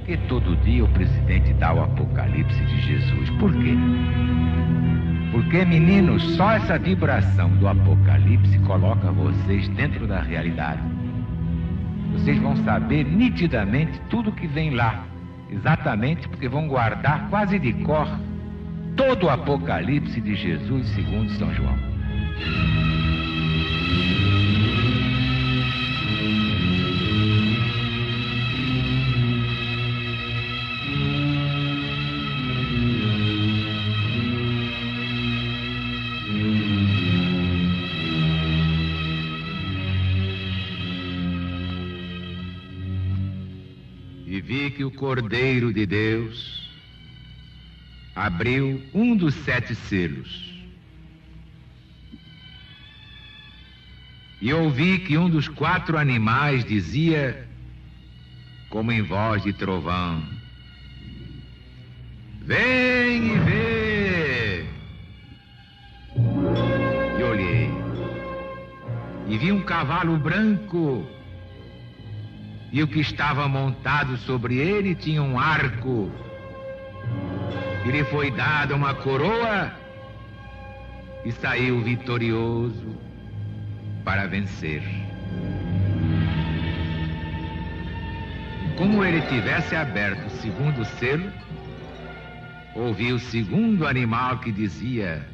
que todo dia o presidente dá o Apocalipse de Jesus? Por quê? Porque, meninos, só essa vibração do Apocalipse coloca vocês dentro da realidade. Vocês vão saber nitidamente tudo que vem lá, exatamente porque vão guardar quase de cor todo o Apocalipse de Jesus segundo São João. E vi que o Cordeiro de Deus abriu um dos 7 selos. E ouvi que um dos 4 animais dizia, como em voz de trovão: vem e vê! E olhei, e vi um cavalo branco, e o que estava montado sobre ele tinha um arco, e lhe foi dada uma coroa, e saiu vitorioso para vencer. Como ele tivesse aberto o segundo selo, ouvi o segundo animal que dizia: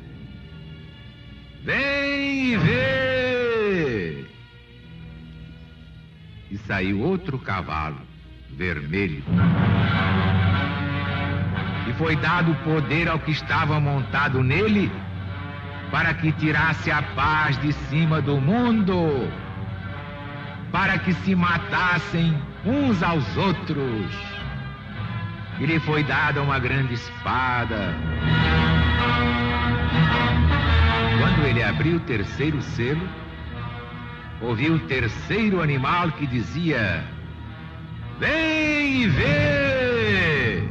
vem e vê! E saiu outro cavalo, vermelho. E foi dado poder ao que estava montado nele, para que tirasse a paz de cima do mundo, para que se matassem uns aos outros. E lhe foi dada uma grande espada. Quando ele abriu o terceiro selo, ouvi o terceiro animal que dizia: vem e vê!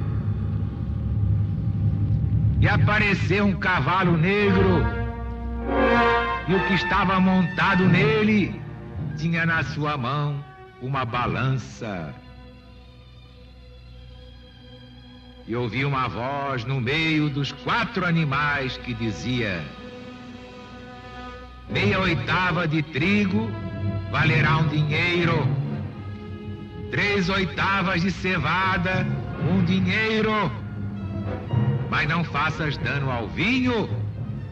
E apareceu um cavalo negro, e o que estava montado nele tinha na sua mão uma balança. E ouvi uma voz no meio dos 4 animais que dizia: meia oitava de trigo valerá um dinheiro, 3 oitavas de cevada, um dinheiro, mas não faças dano ao vinho,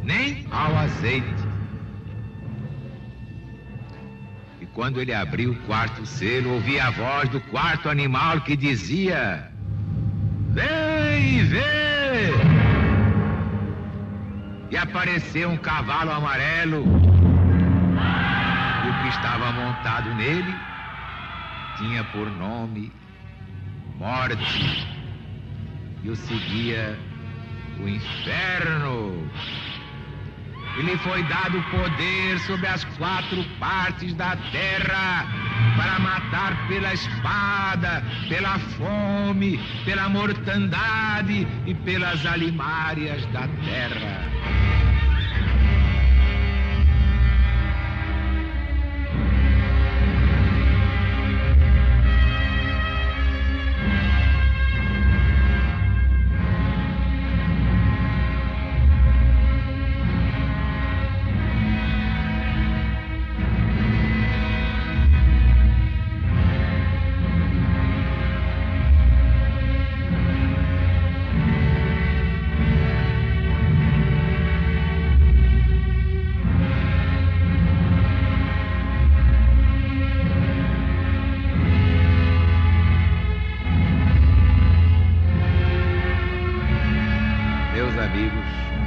nem ao azeite. E quando ele abriu o 4º selo, ouvi a voz do 4º animal que dizia: vem e vê! E apareceu um cavalo amarelo, e o que estava montado nele tinha por nome Morte, e o seguia o inferno. E lhe foi dado poder sobre as 4 partes da terra, para matar pela espada, pela fome, pela mortandade e pelas alimárias da terra.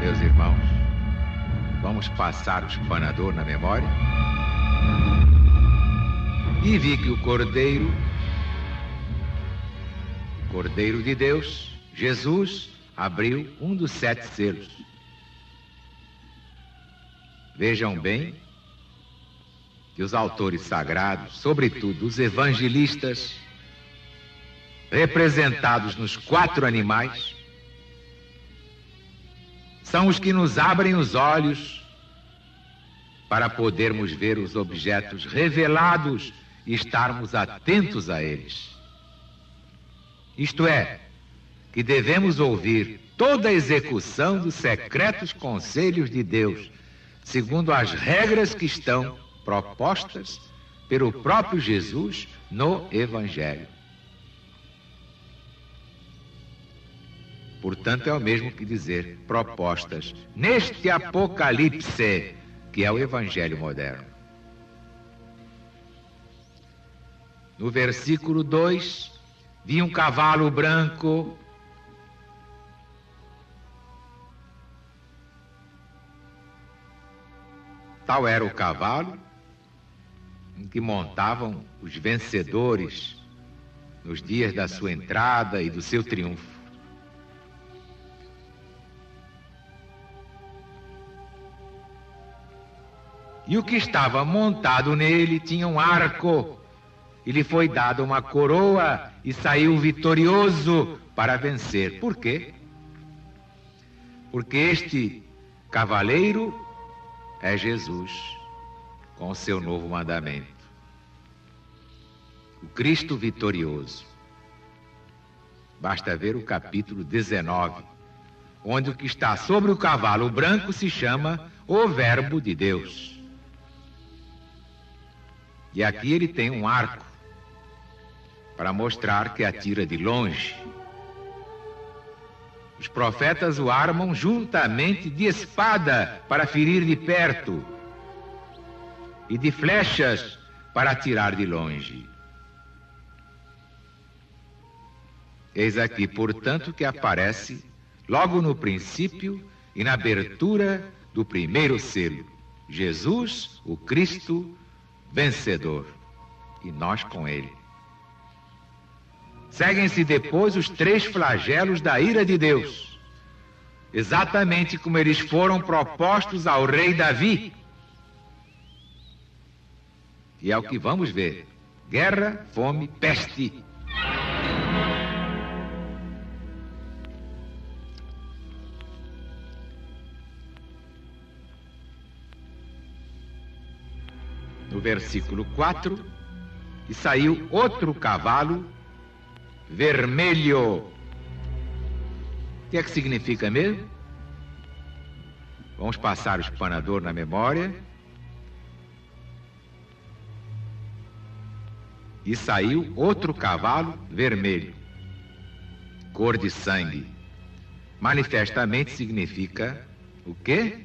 Meus irmãos, vamos passar o espanador na memória. E vi que o Cordeiro de Deus, Jesus, abriu um dos 7 selos. Vejam bem que os autores sagrados, sobretudo os evangelistas, representados nos 4 animais, são os que nos abrem os olhos para podermos ver os objetos revelados e estarmos atentos a eles. Isto é, que devemos ouvir toda a execução dos secretos conselhos de Deus, segundo as regras que estão propostas pelo próprio Jesus no Evangelho. Portanto, é o mesmo que dizer propostas neste Apocalipse, que é o Evangelho moderno. No versículo 2, vi um cavalo branco. Tal era o cavalo em que montavam os vencedores nos dias da sua entrada e do seu triunfo. E o que estava montado nele tinha um arco, e lhe foi dada uma coroa e saiu vitorioso para vencer. Por quê? Porque este cavaleiro é Jesus, com o seu novo mandamento. O Cristo vitorioso. Basta ver o capítulo 19, onde o que está sobre o cavalo branco se chama o Verbo de Deus. E aqui ele tem um arco para mostrar que atira de longe. Os profetas o armam juntamente de espada para ferir de perto e de flechas para atirar de longe. Eis aqui, portanto, que aparece logo no princípio e na abertura do primeiro selo: Jesus, o Cristo vencedor, e nós com ele. Seguem-se depois os 3 flagelos da ira de Deus, exatamente como eles foram propostos ao rei Davi. E é o que vamos ver: guerra, fome, peste. No versículo 4, e saiu outro cavalo vermelho. O que é que significa mesmo? Vamos passar o espanador na memória. E saiu outro cavalo vermelho, cor de sangue. Manifestamente significa o quê?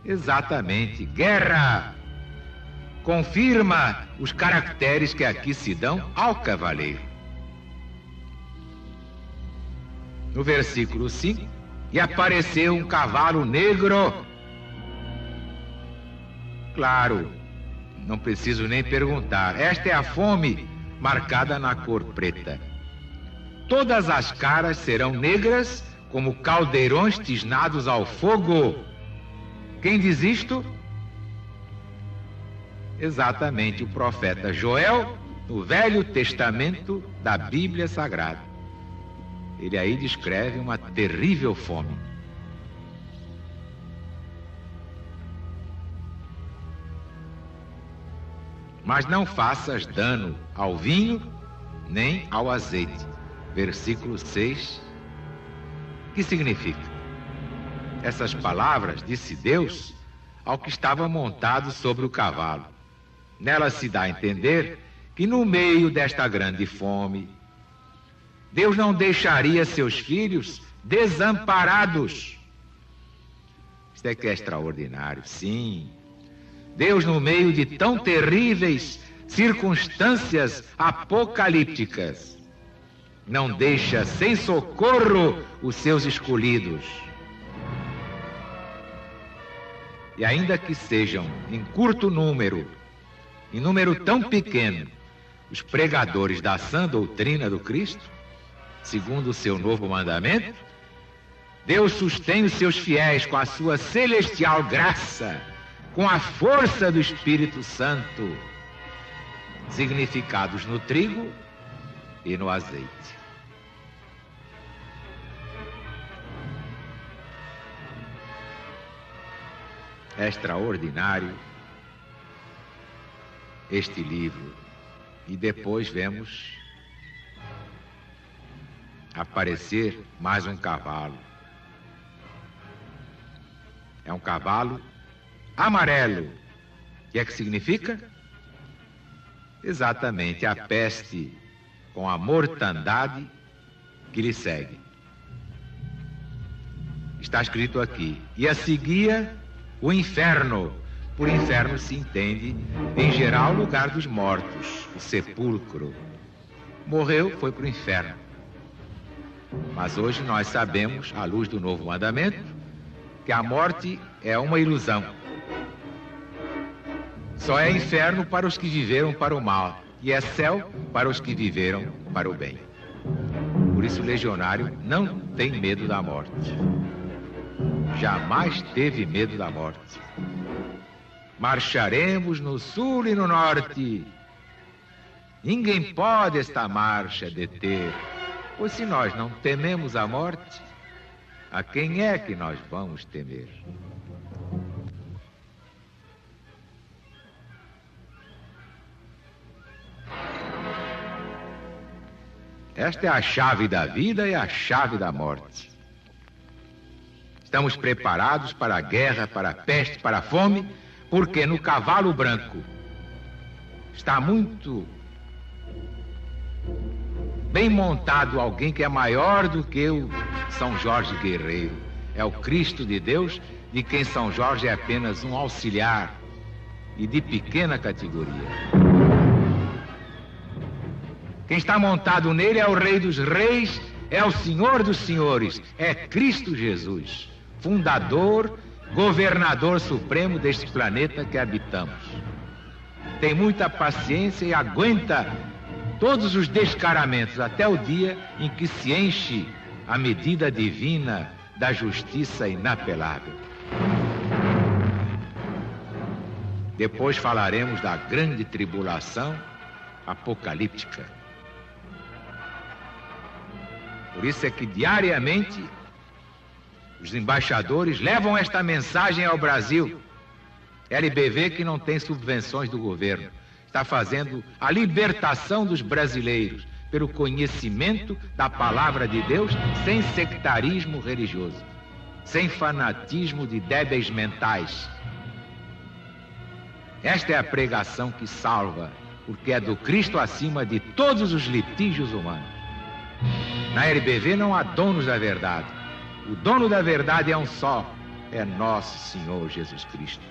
Exatamente, guerra. Confirma os caracteres que aqui se dão ao cavaleiro. No versículo 5, e apareceu um cavalo negro. Claro, não preciso nem perguntar, esta é a fome marcada na cor preta. Todas as caras serão negras como caldeirões tisnados ao fogo. Quem diz isto? Exatamente o profeta Joel, no Velho Testamento da Bíblia Sagrada. Ele aí descreve uma terrível fome. Mas não faças dano ao vinho nem ao azeite. Versículo 6. Que significa? Essas palavras disse Deus ao que estava montado sobre o cavalo. Nela se dá a entender que no meio desta grande fome, Deus não deixaria seus filhos desamparados. Isto é que é extraordinário, sim. Deus, no meio de tão terríveis circunstâncias apocalípticas, não deixa sem socorro os seus escolhidos. E ainda que sejam em curto número, em número tão pequeno, os pregadores da sã doutrina do Cristo, segundo o seu novo mandamento, Deus sustém os seus fiéis com a sua celestial graça, com a força do Espírito Santo, significados no trigo e no azeite. É extraordinário este livro. E depois vemos aparecer mais um cavalo. É um cavalo amarelo. O que é que significa? Exatamente a peste com a mortandade que lhe segue. Está escrito aqui: e a seguia o inferno. Por inferno se entende, em geral, o lugar dos mortos, o sepulcro. Morreu, foi para o inferno. Mas hoje nós sabemos, à luz do novo mandamento, que a morte é uma ilusão. Só é inferno para os que viveram para o mal, e é céu para os que viveram para o bem. Por isso o legionário não tem medo da morte. Jamais teve medo da morte. Marcharemos no sul e no norte. Ninguém pode esta marcha deter. Pois se nós não tememos a morte, a quem é que nós vamos temer? Esta é a chave da vida e a chave da morte. Estamos preparados para a guerra, para a peste, para a fome, porque no cavalo branco está muito bem montado alguém que é maior do que o São Jorge guerreiro. É o Cristo de Deus, de quem São Jorge é apenas um auxiliar e de pequena categoria. Quem está montado nele é o Rei dos Reis, é o Senhor dos Senhores, é Cristo Jesus, fundador, governador supremo deste planeta que habitamos. Tem muita paciência e aguenta todos os descaramentos até o dia em que se enche a medida divina da justiça inapelável. Depois falaremos da grande tribulação apocalíptica. Por isso é que diariamente os embaixadores levam esta mensagem ao Brasil. LBV, que não tem subvenções do governo, está fazendo a libertação dos brasileiros pelo conhecimento da palavra de Deus, sem sectarismo religioso, sem fanatismo de débeis mentais. Esta é a pregação que salva, porque é do Cristo acima de todos os litígios humanos. Na LBV não há donos da verdade. O dono da verdade é um só, é nosso Senhor Jesus Cristo.